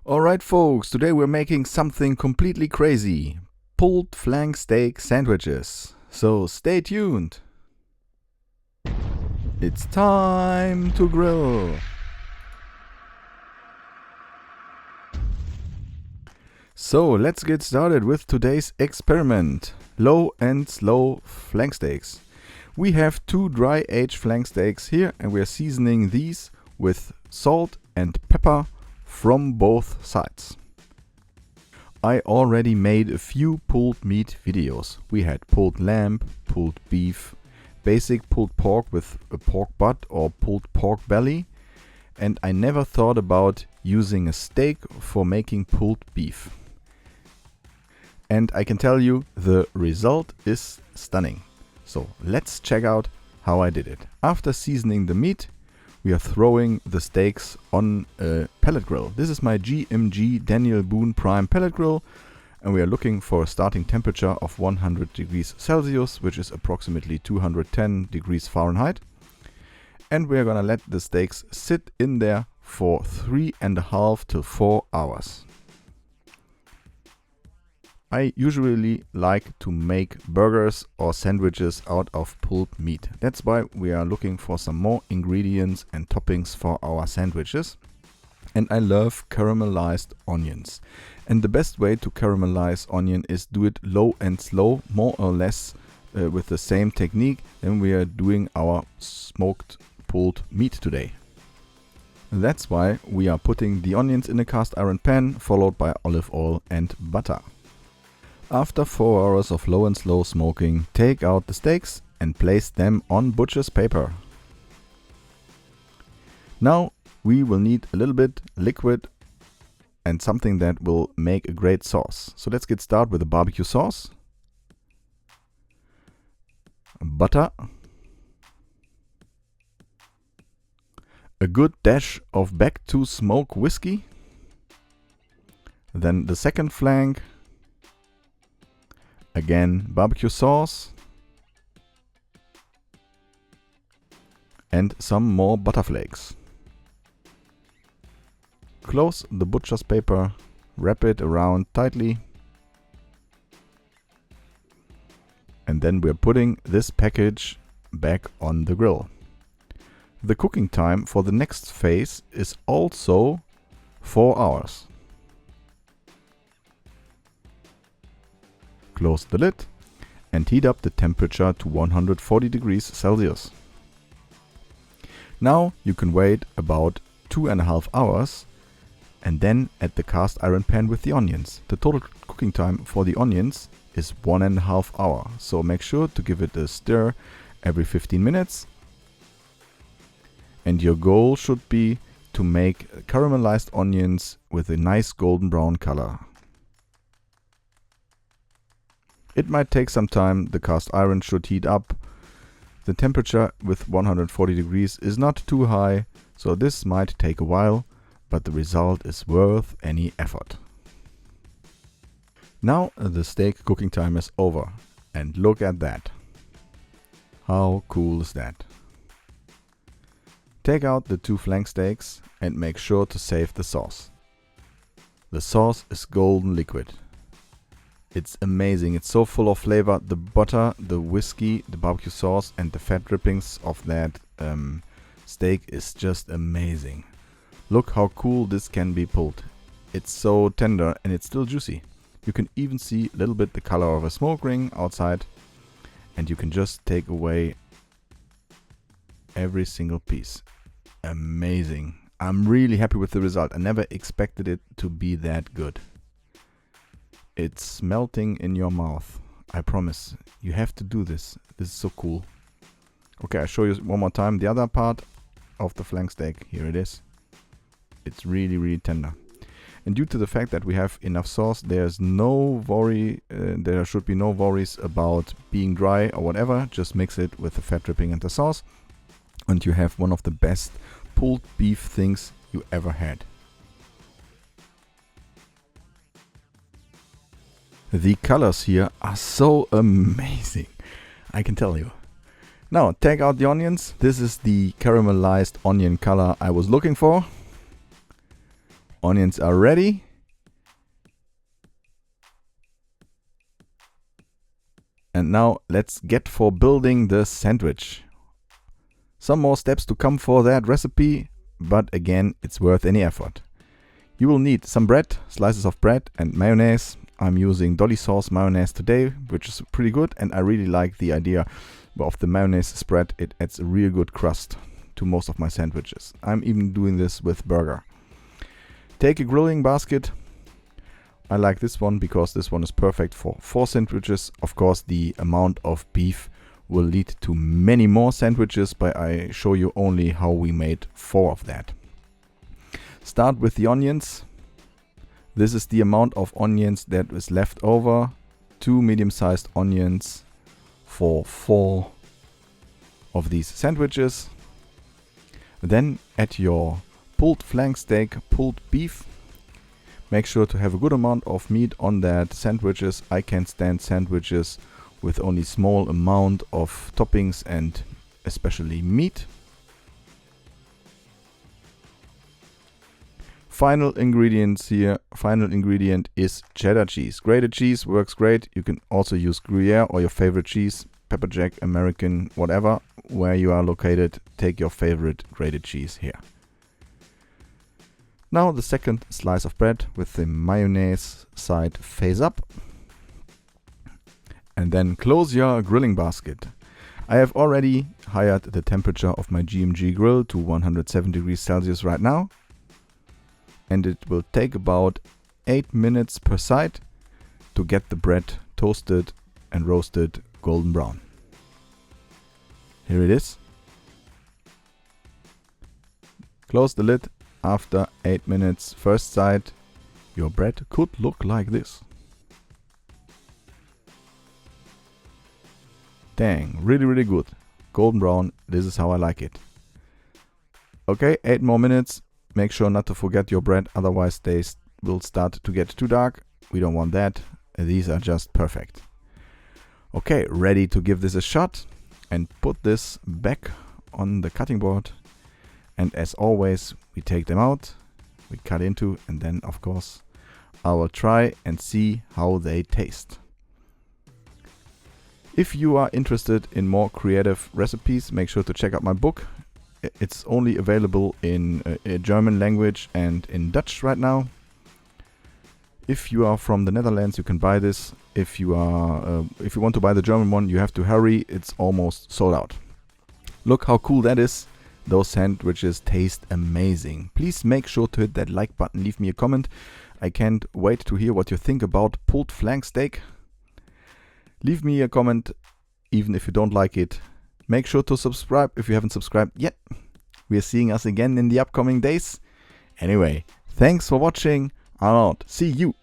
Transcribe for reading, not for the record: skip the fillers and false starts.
Alright folks, today we're making something completely crazy. Pulled flank steak sandwiches. So stay tuned. It's time to grill. So let's get started with today's experiment. Low and slow flank steaks. We have 2 dry aged flank steaks here and we are seasoning these with salt and pepper from both sides. I already made a few pulled meat videos. We had pulled lamb, pulled beef, basic pulled pork with a pork butt or pulled pork belly, and I never thought about using a steak for making pulled beef. And I can tell you the result is stunning. So let's check out how I did it. After seasoning the meat, we are throwing the steaks on a pellet grill. This is my GMG Daniel Boone Prime pellet grill, and we are looking for a starting temperature of 100 degrees Celsius, which is approximately 210 degrees Fahrenheit. And we are gonna let the steaks sit in there for 3.5 to 4 hours. I usually like to make burgers or sandwiches out of pulled meat. That's why we are looking for some more ingredients and toppings for our sandwiches. And I love caramelized onions. And the best way to caramelize onion is do it low and slow, more or less with the same technique than we are doing our smoked pulled meat today. That's why we are putting the onions in a cast iron pan, followed by olive oil and butter. After 4 hours of low and slow smoking, take out the steaks and place them on butcher's paper. Now we will need a little bit liquid and something that will make a great sauce. So let's get started with the barbecue sauce, butter, a good dash of back to smoke whiskey, then the second flank, again barbecue sauce, and some more butter flakes. Close the butcher's paper, wrap it around tightly, and then we're putting this package back on the grill. The cooking time for the next phase is also 4 hours. Close the lid and heat up the temperature to 140 degrees Celsius. Now you can wait about 2.5 hours and then add the cast iron pan with the onions. The total cooking time for the onions is 1.5 hours, so make sure to give it a stir every 15 minutes. And your goal should be to make caramelized onions with a nice golden brown color. It might take some time, the cast iron should heat up. The temperature with 140 degrees is not too high, so this might take a while, but the result is worth any effort. Now the steak cooking time is over, and look at that. How cool is that? Take out the 2 flank steaks and make sure to save the sauce. The sauce is golden liquid. It's amazing, it's so full of flavor. The butter, the whiskey, the barbecue sauce and the fat drippings of that steak is just amazing. Look how cool this can be pulled. It's so tender and it's still juicy. You can even see a little bit the color of a smoke ring outside, and you can just take away every single piece. Amazing. I'm really happy with the result. I never expected it to be that good. It's melting in your mouth. I promise. You have to do this. This is so cool. Okay, I'll show you one more time the other part of the flank steak. Here it is. It's really, really tender. And due to the fact that we have enough sauce, there's no worry. There should be no worries about being dry or whatever. Just mix it with the fat dripping and the sauce, and you have one of the best pulled beef things you ever had. The colors here are so amazing, I can tell you. Now take out the onions. This is the caramelized onion color I was looking for. Onions are ready. And now let's get for building the sandwich. Some more steps to come for that recipe, but again, it's worth any effort. You will need some bread, slices of bread, and mayonnaise. I'm using Dolly sauce mayonnaise today, which is pretty good, and I really like the idea of the mayonnaise spread. It adds a real good crust to most of my sandwiches. I'm even doing this with burger. Take a grilling basket. I like this one because this one is perfect for 4 sandwiches. Of course, the amount of beef will lead to many more sandwiches, but I show you only how we made 4 of that. Start with the onions. This is the amount of onions that is left over. 2 medium-sized onions for 4 of these sandwiches. Then add your pulled flank steak, pulled beef. Make sure to have a good amount of meat on that sandwiches. I can't stand sandwiches with only small amount of toppings and especially meat. Final ingredients here. Final ingredient is cheddar cheese. Grated cheese works great. You can also use Gruyere or your favorite cheese, pepper jack, American, whatever. Where you are located, take your favorite grated cheese here. Now the second slice of bread with the mayonnaise side face up. And then close your grilling basket. I have already hired the temperature of my GMG grill to 107 degrees Celsius right now. And it will take about 8 minutes per side to get the bread toasted and roasted golden brown. Here it is. Close the lid. After 8 minutes first side, your bread could look like this. Dang, really good. Golden brown, this is how I like it. Okay, 8 more minutes. Make sure not to forget your bread, otherwise they will start to get too dark. We don't want that. These are just perfect. Okay, ready to give this a shot and put this back on the cutting board. And as always, we take them out, we cut into, and then of course I will try and see how they taste. If you are interested in more creative recipes, make sure to check out my book. It's only available in German language and in Dutch right now. If you are from the Netherlands, you can buy this. If you want to buy the German one, you have to hurry. It's almost sold out. Look how cool that is. Those sandwiches taste amazing. Please make sure to hit that like button, leave me a comment. I can't wait to hear what you think about pulled flank steak. Leave me a comment even if you don't like it. Make sure to subscribe if you haven't subscribed yet. We are seeing us again in the upcoming days. Anyway, thanks for watching. I'm out. See you.